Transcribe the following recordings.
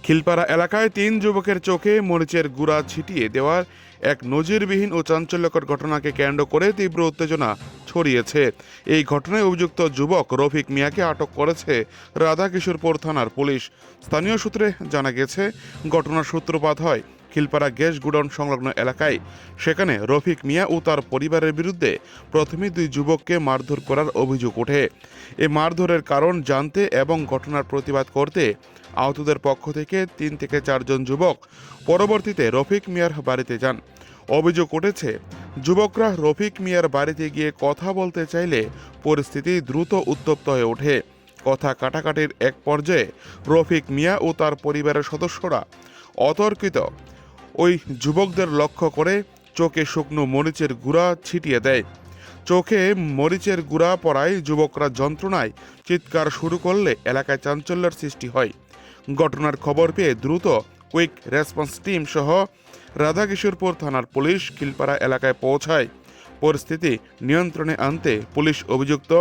খিলপাড়া এলাকায় ৩ যুবকের চোখে মরিচের গুঁড়া ছিটিয়ে দেওয়ার এক নজিরবিহীন ও চাঞ্চল্যকর ঘটনাকে কেন্দ্র করে তীব্র উত্তেজনা ছড়িয়েছে। এই ঘটনায় অভিযুক্ত যুবক রফিক মিয়াকে আটক করেছে রাধাকিশোরপুর থানার পুলিশ। স্থানীয় সূত্রে জানা গেছে, ঘটনার সূত্রপাত হয় খিলপাড়া গ্যাস গুডাউন সংলগ্ন এলাকায়। সেখানে রফিক মিয়া ও তার পরিবারের বিরুদ্ধে প্রথমে 2 যুবককে মারধর করার অভিযোগ ওঠে। এই মারধরের কারণ জানতে এবং ঘটনার প্রতিবাদ করতে আহতদের পক্ষ থেকে 3 থেকে 4 জন যুবক পরবর্তীতে রফিক মিয়ার বাড়িতে যান। অভিযোগ উঠেছে, যুবকরা রফিক মিয়ার বাড়িতে গিয়ে কথা বলতে চাইলে পরিস্থিতি দ্রুত উত্তপ্ত হয়ে ওঠে। কথা কাটাকাটির এক পর্যায়ে রফিক মিয়া ও তার পরিবারের সদস্যরা অতর্কিত ওই যুবকদের লক্ষ্য করে চোখে শুকনো মরিচের গুঁড়া ছিটিয়ে দেয়। চোখে মরিচের গুঁড়া পড়ায় যুবকরা যন্ত্রণায় চিৎকার শুরু করলে এলাকায় চাঞ্চল্যের সৃষ্টি হয়। ঘটনার খবর পেয়ে দ্রুত কুইক রেসপন্স টিম সহ রাধাকিশোরপুর থানার পুলিশ খিলপাড়া এলাকায় পৌঁছায়। পরিস্থিতি নিয়ন্ত্রণে আনতে পুলিশ অভিযুক্ত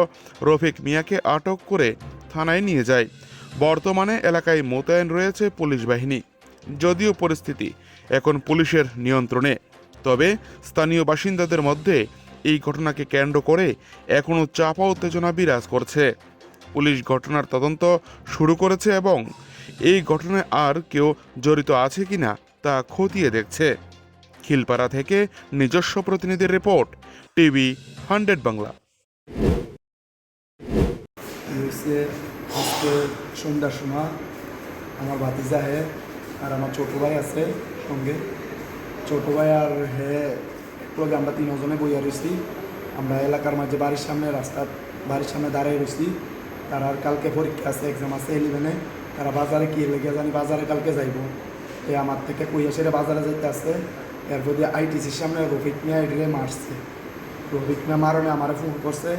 রফিক মিয়াকে আটক করে থানায় নিয়ে যায়। বর্তমানে এলাকায় মোতায়েন রয়েছে পুলিশ বাহিনী। যদিও পরিস্থিতি এখন পুলিশের নিয়ন্ত্রণে, তবে স্থানীয় বাসিন্দাদের মধ্যে এই ঘটনাকে কেন্দ্র করে এখনও চাপা উত্তেজনা বিরাজ করছে। পুলিশ ঘটনার তদন্ত শুরু করেছে এবং এই ঘটনায় আর কেউ জড়িত আছে কিনা তা খতিয়ে দেখছে। খিলপাড়া থেকে নিজস্ব প্রতিনিধির রিপোর্ট, টিভি 100 বাংলা। আজকে সন্ধ্যার সময় আমার ভাতিজা হে আর আমার ছোটো ভাই আছে সঙ্গে। ছোটো ভাই আর হে একলগে আমরা 3 জনে বইয়া রয়েছি। আমরা এলাকার মাঝে বাড়ির সামনে বাড়ির সামনে দাঁড়িয়ে রয়েছি। তারা আর কালকে পরীক্ষা আছে, এক্সাম আছে 11-এ। তারা বাজারে কি লেগে জানি বাজারে কালকে যাইব। আমার থেকে কইয়া সেরে বাজারে যাইতে আসছে। এরপর দিয়ে আইটিসির সামনে রফিক মিয়া এটিরে মারছে। রফিক মিয়া মারণে আমারে ফোন করছে।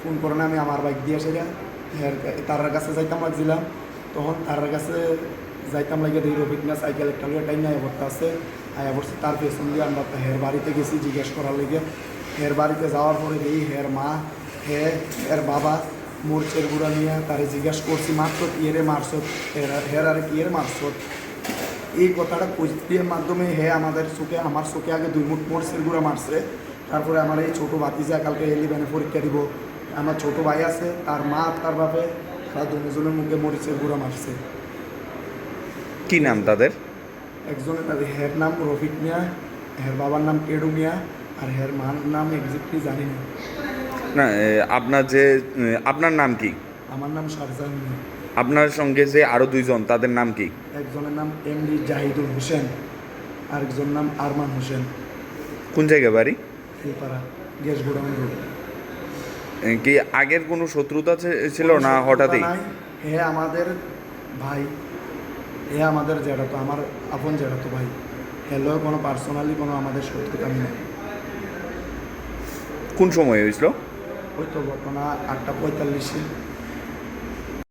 ফোন করে আমি আমার বাইক দিয়ে সেটা তার কাছে যাইতাম লাগছিলাম। তখন তার কাছে যাইতাম লাগে দেখি রফিক মিয়া সাইকেল একটা লোক টাইম আয়া পড়তে আছে। আয়া পড়ছে তার পেছন দিয়ে আমরা হের বাড়িতে গেছি জিজ্ঞেস করার লেগে। হের বাড়িতে যাওয়ার পরে দেখি হের মা হের বাবা মরিচের গুঁড়া নিয়ে তারে জিজ্ঞাসা করছি মাত্র কিয়েরে মারছত, হের আরে কিয়ের মারছত। এই কথাটা কুস্তির মাধ্যমে আমার চোখে আগে 2 মুঠ মরিচের গুঁড়া মারছে। তারপরে আমার এই ছোটো ভাতিজা কালকে 11-এ পরীক্ষা দিব। আমার ছোটো ভাই আছে, তার মা তার বাপে, তারা 2 জনের মুখে মরিচের গুঁড়া মারছে। কি নাম তাদের? একজনের হের নাম রফিক মিয়া, হের বাবার নাম কেডু মিয়া, আর হের মার নাম এক্সাক্টলি জানি না। না, আপনার নাম কি? আমার নাম শারজাহান মিয়া। আপনার সঙ্গে যে আরো 2 জন, তাদের নাম কি? একজনের নাম এমডি জাহিদুল হোসেন, আরেকজনের নাম আরমান হোসেন। কোন জায়গা বাড়ি? Khilpara gas godown road. কি আগের কোনো শত্রুতা ছিল না হঠাৎই? হে আমাদের ভাই, হে আমাদের জেঠাতো, আমার আপন জেঠাতো ভাই। হেলো কোনো পার্সোনালি কোনো আমাদের শত্রুতা নেই। কোন সময় হয়েছিল? ওই তো ঘটনা 8টা 45-এ।